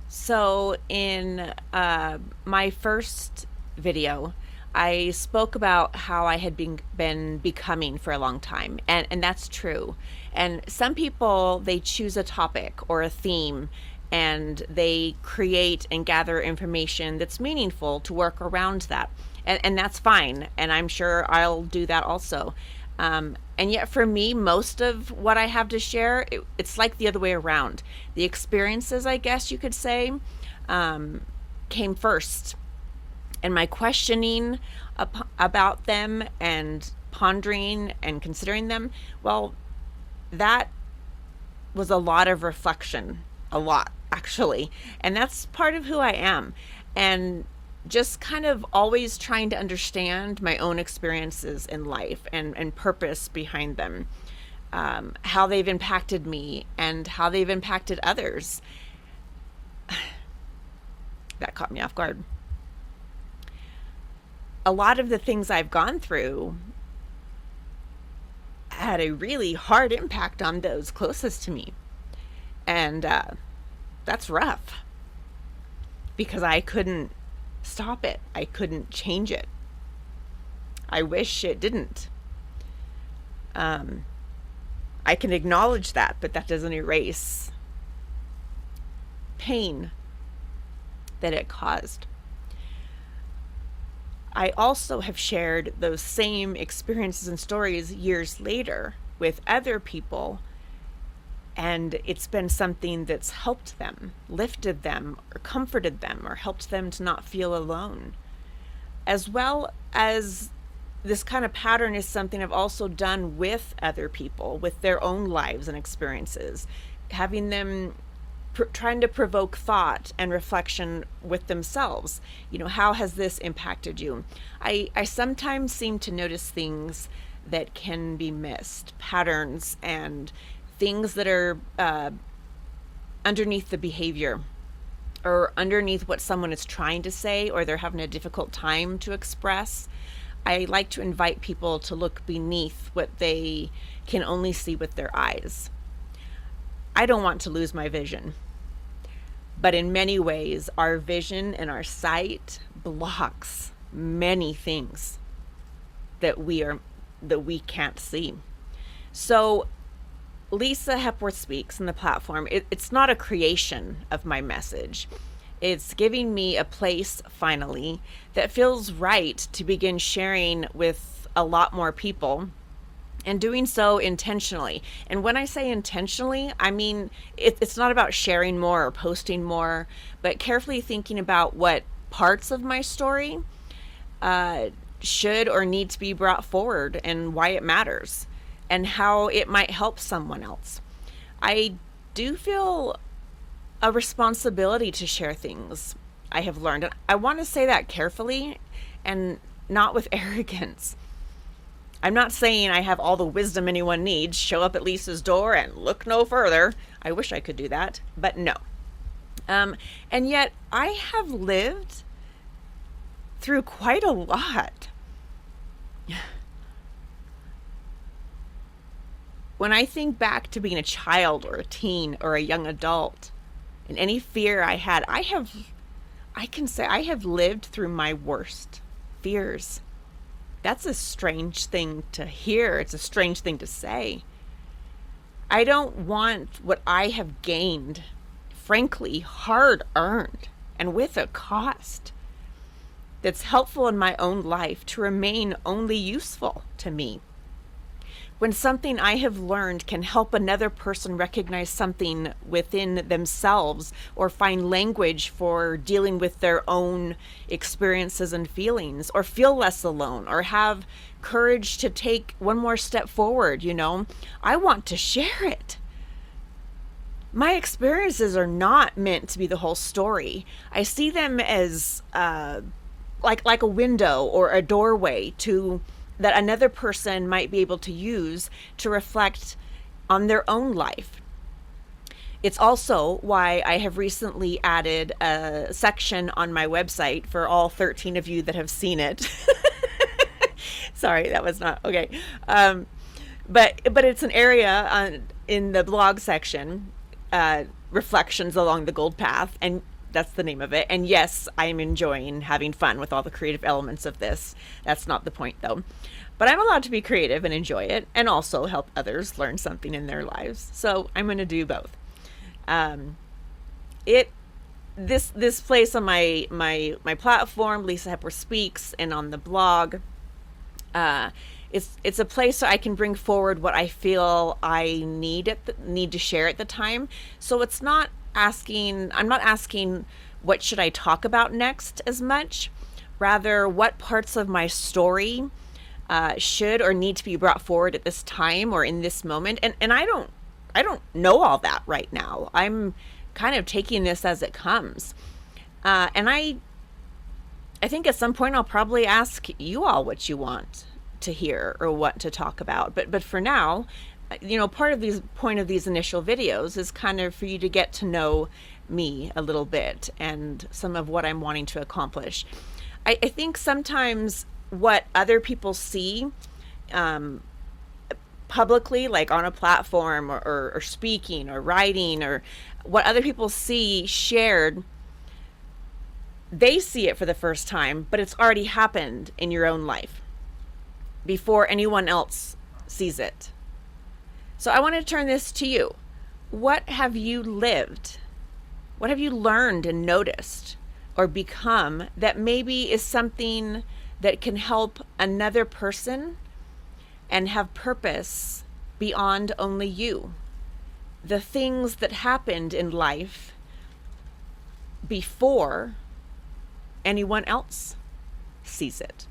So, in my first video, I spoke about how I had been becoming for a long time, and that's true. And some people, they choose a topic or a theme and they create and gather information that's meaningful to work around that. And that's fine. And I'm sure I'll do that also. And yet, for me, most of what I have to share, it's like the other way around. The experiences, I guess you could say, um, came first. And my questioning about them and pondering and considering them, well, that was a lot of reflection, a lot actually. And that's part of who I am. And just kind of always trying to understand my own experiences in life and purpose behind them, how they've impacted me and how they've impacted others. That caught me off guard. A lot of the things I've gone through had a really hard impact on those closest to me. And that's rough because I couldn't stop it. I couldn't change it. I wish it didn't. I can acknowledge that, but that doesn't erase pain that it caused. I also have shared those same experiences and stories years later with other people, and it's been something that's helped them, lifted them, or comforted them, or helped them to not feel alone. As well as this kind of pattern is something I've also done with other people, with their own lives and experiences, having them trying to provoke thought and reflection with themselves. How has this impacted you? I sometimes seem to notice things that can be missed, patterns and things that are underneath the behavior or underneath what someone is trying to say or they're having a difficult time to express. I like to invite people to look beneath what they can only see with their eyes. I don't want to lose my vision, but in many ways, our vision and our sight blocks many things that we can't see. So Lisa Hepworth Speaks in the platform, it's not a creation of my message. It's giving me a place, finally, that feels right to begin sharing with a lot more people and doing so intentionally. And when I say intentionally, I mean it's not about sharing more or posting more, but carefully thinking about what parts of my story should or need to be brought forward and why it matters and how it might help someone else. I do feel a responsibility to share things I have learned. And I want to say that carefully and not with arrogance. I'm not saying I have all the wisdom anyone needs, show up at Lisa's door and look no further. I wish I could do that, but no. And yet I have lived through quite a lot. When I think back to being a child or a teen or a young adult and any fear I had, I can say I have lived through my worst fears. That's a strange thing to hear. It's a strange thing to say. I don't want what I have gained, frankly, hard earned and with a cost, that's helpful in my own life to remain only useful to me. When something I have learned can help another person recognize something within themselves or find language for dealing with their own experiences and feelings, or feel less alone, or have courage to take one more step forward, I want to share it. My experiences are not meant to be the whole story. I see them as like a window or a doorway to that another person might be able to use to reflect on their own life. It's also why I have recently added a section on my website for all 13 of you that have seen it. Sorry, that was not okay. But it's an area in the blog section, reflections along the gold path, and That's the name of it. And yes, I'm enjoying having fun with all the creative elements of this. That's not the point, though. But I'm allowed to be creative and enjoy it, and also help others learn something in their lives. So I'm going to do both. Um, it this place on my platform, Lisa Hepworth Speaks, and on the blog, uh, it's a place so I can bring forward what I feel I need to share at the time. So it's not asking. I'm not asking what should I talk about next as much. Rather, what parts of my story should or need to be brought forward at this time or in this moment. And I don't know all that right now. I'm kind of taking this as it comes. And I think at some point I'll probably ask you all what you want to hear or what to talk about. But for now, part of these point of these initial videos is kind of for you to get to know me a little bit and some of what I'm wanting to accomplish. I think sometimes what other people see publicly, like on a platform or speaking or writing, or what other people see shared, they see it for the first time, but it's already happened in your own life before anyone else sees it. So I want to turn this to you. What have you lived? What have you learned and noticed or become that maybe is something that can help another person and have purpose beyond only you? The things that happened in life before anyone else sees it.